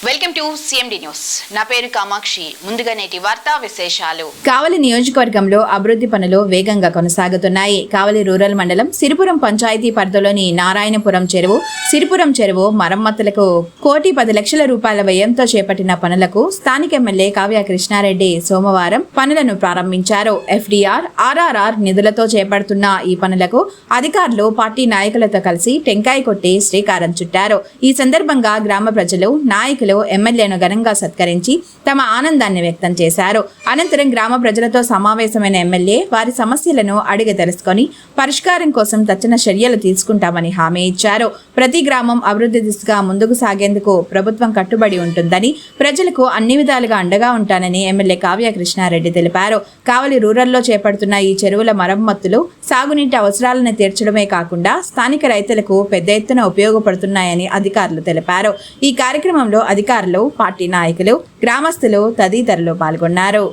Welcome to CMD news. నా పేరు కామాక్షి. ముందుగా నేటి వార్తా విశేషాలు. కావలి నియోజకవర్గంలో అభివృద్ధి పనులు వేగంగా కొనసాగుతున్నాయి. కావలి రూరల్ మండలం సిరిపురం పంచాయతీ పరిధిలోని నారాయణపురం చెరువు, సిరిపురం చెరువు మరమ్మతులకు 1,10,00,000 రూపాయల వ్యయంతో చేపట్టిన పనులకు స్థానిక ఎమ్మెల్యే కావ్య కృష్ణారెడ్డి సోమవారం పనులను ప్రారంభించారు. ఎఫ్డీఆర్, ఆర్ఆర్ఆర్ నిధులతో చేపడుతున్న ఈ పనులకు అధికారులు పార్టీ నాయకులతో కలిసి టెంకాయ కొట్టి శ్రీకారం చుట్టారు. ఈ సందర్భంగా గ్రామ ప్రజలు, నాయకులు ఎమ్మెల్యేను ఘనంగా సత్కరించి తమ ఆనందాన్ని వ్యక్తం చేశారు. అనంతరం గ్రామ ప్రజలతో సమావేశమైన ఎమ్మెల్యే వారి సమస్యలను అడిగి తెలుసుకొని పరిష్కారం కోసం తక్షణ చర్యలు తీసుకుంటామని హామీ ఇచ్చారు. ప్రతి గ్రామం అభివృద్ధి దిశగా ముందుకు సాగేందుకు ప్రభుత్వం కట్టుబడి ఉంటుందని, ప్రజలకు అన్ని విధాలుగా అండగా ఉంటానని ఎమ్మెల్యే కావ్య కృష్ణారెడ్డి తెలిపారు. కావలి రూరల్లో చేపడుతున్న ఈ చెరువుల మరమ్మతులు సాగునీటి అవసరాలను తీర్చడమే కాకుండా స్థానిక రైతులకు పెద్ద ఎత్తున ఉపయోగపడుతున్నాయని అధికారులు తెలిపారు. ఈ కార్యక్రమంలో అధికారులు, పార్టీ నాయకులు, గ్రామస్తులు తదితరులు పాల్గొన్నారు.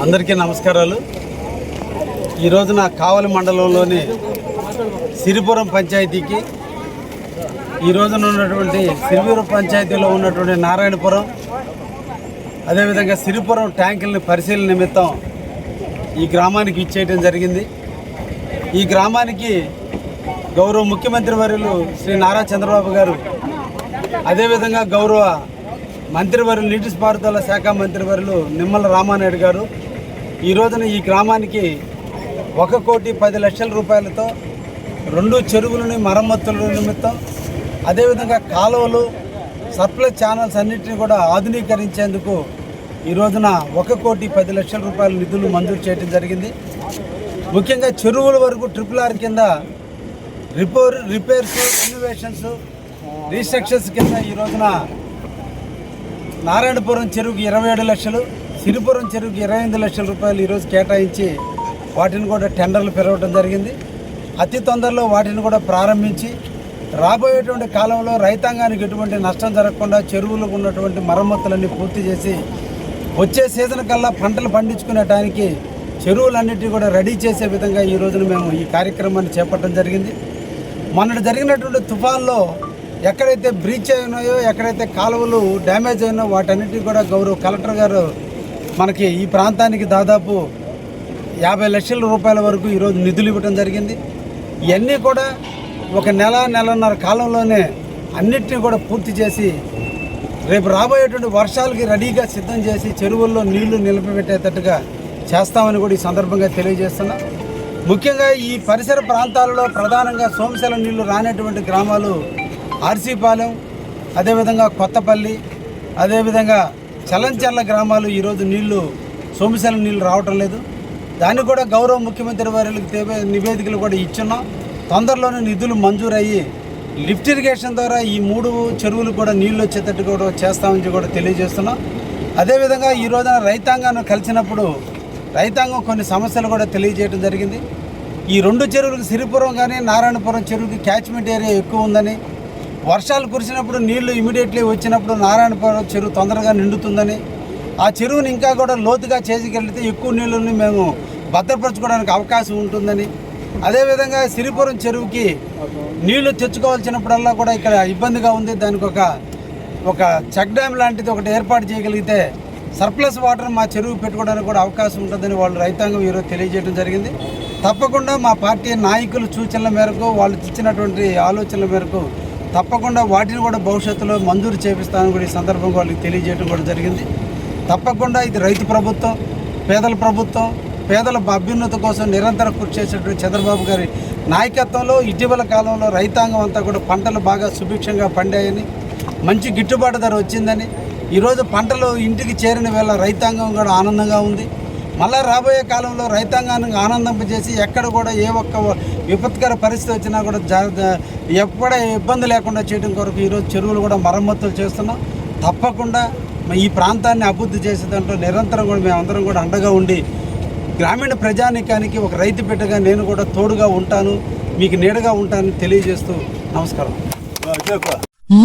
అందరికీ నమస్కారాలు. ఈ రోజున కావలి మండలంలోని సిరిపురం పంచాయతీకి, ఈ రోజున ఉన్నటువంటి సిరిపురం పంచాయతీలో ఉన్నటువంటి నారాయణపురం, అదేవిధంగా సిరిపురం ట్యాంకులని పరిశీలన నిమిత్తం ఈ గ్రామానికి ఇచ్చేయడం జరిగింది. ఈ గ్రామానికి గౌరవ ముఖ్యమంత్రి వర్యులు శ్రీ నారా చంద్రబాబు గారు, అదేవిధంగా గౌరవ మంత్రివర్యులు నీటిపారుదల శాఖ మంత్రివర్యులు నిమ్మల రామానాయుడు గారు ఈ రోజున ఈ గ్రామానికి 1,10,00,000 రూపాయలతో 2 చెరువులని మరమ్మతుల నిమిత్తం, అదేవిధంగా కాలువలు, సప్లై ఛానల్స్ అన్నింటినీ కూడా ఆధునీకరించేందుకు ఈ రోజున 1,10,00,000 రూపాయల నిధులు మంజూరు చేయడం జరిగింది. ముఖ్యంగా చెరువుల వరకు RRR కింద రిపేర్స్, రెనోవేషన్స్, రీస్ట్రక్చర్స్ కింద ఈ రోజున నారాయణపురం చెరువుకి 27 లక్షలు, సిరిపురం చెరువుకి 28 లక్షల రూపాయలు ఈరోజు కేటాయించి వాటిని కూడా టెండర్లు పెరగడం జరిగింది. అతి తొందరలో వాటిని కూడా ప్రారంభించి రాబోయేటువంటి కాలంలో రైతాంగానికి ఎటువంటి నష్టం జరగకుండా చెరువులకు ఉన్నటువంటి మరమ్మతులన్నీ పూర్తి చేసి వచ్చే సీజన్ కల్లా పంటలు పండించుకునేటానికి చెరువులన్నిటినీ కూడా రెడీ చేసే విధంగా ఈ రోజున మేము ఈ కార్యక్రమాన్ని చేపట్టడం జరిగింది. మొన్నటి జరిగినటువంటి తుఫాన్లో ఎక్కడైతే బ్రీచ్ అయినాయో, ఎక్కడైతే కాలువలు డ్యామేజ్ అయినాయో వాటన్నిటిని కూడా గౌరవ కలెక్టర్ గారు మనకి ఈ ప్రాంతానికి దాదాపు 50 లక్షల రూపాయల వరకు ఈరోజు నిధులు ఇవ్వడం జరిగింది. ఇవన్నీ కూడా ఒక నెలన్నర కాలంలోనే అన్నిటినీ కూడా పూర్తి చేసి రేపు రాబోయేటువంటి వర్షాలకి రెడీగా సిద్ధం చేసి చెరువుల్లో నీళ్లు నిలిపిపెట్టేటట్టుగా చేస్తామని కూడా ఈ సందర్భంగా తెలియజేస్తున్నా. ముఖ్యంగా ఈ పరిసర ప్రాంతాలలో ప్రధానంగా సోమశల నీళ్లు రానటువంటి గ్రామాలు ఆర్సీపాలెం, అదేవిధంగా కొత్తపల్లి, అదేవిధంగా చలంచర్ల గ్రామాలు ఈరోజు నీళ్లు, సోమశల నీళ్లు రావటం లేదు. దాన్ని కూడా గౌరవ ముఖ్యమంత్రి వారికి నివేదికలు కూడా ఇచ్చున్నాం. తొందరలోనే నిధులు మంజూరయ్యి లిఫ్ట్ ఇరిగేషన్ ద్వారా ఈ 3 చెరువులు కూడా నీళ్లు వచ్చేటట్టు కూడా చేస్తామని కూడా తెలియజేస్తున్నాం. అదేవిధంగా ఈ రోజున రైతాంగాన్ని కలిసినప్పుడు రైతాంగం కొన్ని సమస్యలు కూడా తెలియజేయడం జరిగింది. ఈ 2 చెరువులకు సిరిపురం కానీ నారాయణపురం చెరువుకి క్యాచ్మెంట్ ఏరియా ఎక్కువ ఉందని, వర్షాలు కురిసినప్పుడు నీళ్లు ఇమీడియట్లీ వచ్చినప్పుడు నారాయణపురం చెరువు తొందరగా నిండుతుందని, ఆ చెరువుని ఇంకా కూడా లోతుగా చేసుకెళ్తే ఎక్కువ నీళ్ళని మేము భద్రపరచుకోవడానికి అవకాశం ఉంటుందని, అదేవిధంగా సిరిపురం చెరువుకి నీళ్లు తెచ్చుకోవాల్సినప్పుడల్లా కూడా ఇక్కడ ఇబ్బందిగా ఉంది. దానికి ఒక చెక్ డ్యామ్ లాంటిది ఒకటి ఏర్పాటు చేయగలిగితే సర్ప్లస్ వాటర్ మా చెరువు పెట్టుకోవడానికి కూడా అవకాశం ఉంటుందని వాళ్ళు రైతాంగం ఈరోజు తెలియజేయడం జరిగింది. తప్పకుండా మా పార్టీ నాయకుల సూచనల మేరకు, వాళ్ళు ఇచ్చినటువంటి ఆలోచనల మేరకు తప్పకుండా వాటిని కూడా భవిష్యత్తులో మంజూరు చేపిస్తామని కూడా ఈ సందర్భంగా వాళ్ళకి తెలియజేయడం కూడా జరిగింది. తప్పకుండా ఇది రైతు ప్రభుత్వం, పేదల ప్రభుత్వం, పేదల అభ్యున్నతి కోసం నిరంతరం కృషి చేసేటువంటి చంద్రబాబు గారి నాయకత్వంలో ఇటీవల కాలంలో రైతాంగం అంతా కూడా పంటలు బాగా సుభిక్షంగా పండాయని, మంచి గిట్టుబాటు ధర వచ్చిందని, ఈరోజు పంటలు ఇంటికి చేరిన వేళ రైతాంగం కూడా ఆనందంగా ఉంది. మళ్ళీ రాబోయే కాలంలో రైతాంగాన్ని ఆనందింపజేసి ఎక్కడ కూడా ఏ ఒక్క విపత్కర పరిస్థితి వచ్చినా కూడా ఎక్కడ ఇబ్బంది లేకుండా చేయడం కొరకు ఈరోజు చెరువులు కూడా మరమ్మతులు చేస్తున్నాం. తప్పకుండా ఈ ప్రాంతాన్ని అభివృద్ధి చేసే దాంట్లో నిరంతరం కూడా మేమందరం కూడా అండగా ఉండి గ్రామీణ ప్రజానీకానికి ఒక రైతు బిడ్డగా నేను కూడా తోడుగా ఉంటాను, మీకు నీడగా ఉంటానని తెలియజేస్తూ నమస్కారం.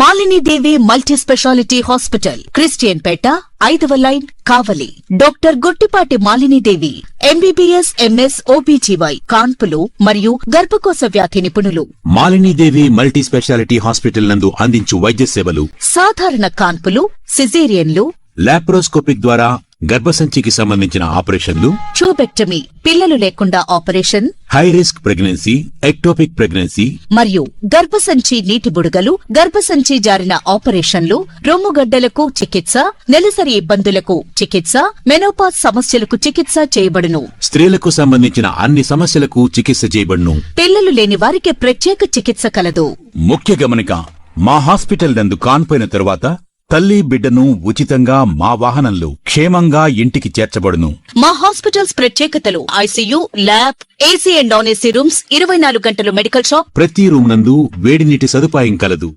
Malinidevi multi speciality hospital, Christian Peta, 5వ line, Kavali. Doctor Gottipati Malinidevi, MBBS, MS, OBGY, కాన్పులు మరియు గర్భకోశ వ్యాధి నిపుణులు. మాలినీదేవి మల్టీ స్పెషాలిటీ హాస్పిటల్ నందు అందించు వైద్య సేవలు: సాధారణ కాన్పులు, సిజేరియన్లు, లాప్రోస్కోపిక్ ద్వారా గర్భసంచికి సంబంధించిన ఆపరేషన్లు, ట్యూబెక్టమీ, పిల్లలు లేకుండా operation, high risk pregnancy, ectopic pregnancy మరియు గర్భసంచి నీటి బుడగలు, గర్భసంచి జారిన ఆపరేషన్లు, రొమ్ముగడ్డలకు చికిత్స, నెలసరి ఇబ్బందులకు చికిత్స, మెనోపాజ్ సమస్యలకు చికిత్స చేయబడును. స్త్రీలకు సంబంధించిన అన్ని సమస్యలకు చికిత్స చేయబడును. పిల్లలు లేని వారికి ప్రత్యేక చికిత్స కలదు. ముఖ్య గమనిక: మా హాస్పిటల్ నందు కాన్పోయిన తరువాత తల్లి బిడ్డను ఉచితంగా మా వాహనంలో క్షేమంగా ఇంటికి చేర్చబడును. మా హాస్పిటల్స్ ప్రత్యేకతలు: ICU, lab, AC and non AC rooms, 24 గంటలు మెడికల్ షాప్, ప్రతి రూమ్ నందు వేడి నీటి సదుపాయం కలదు.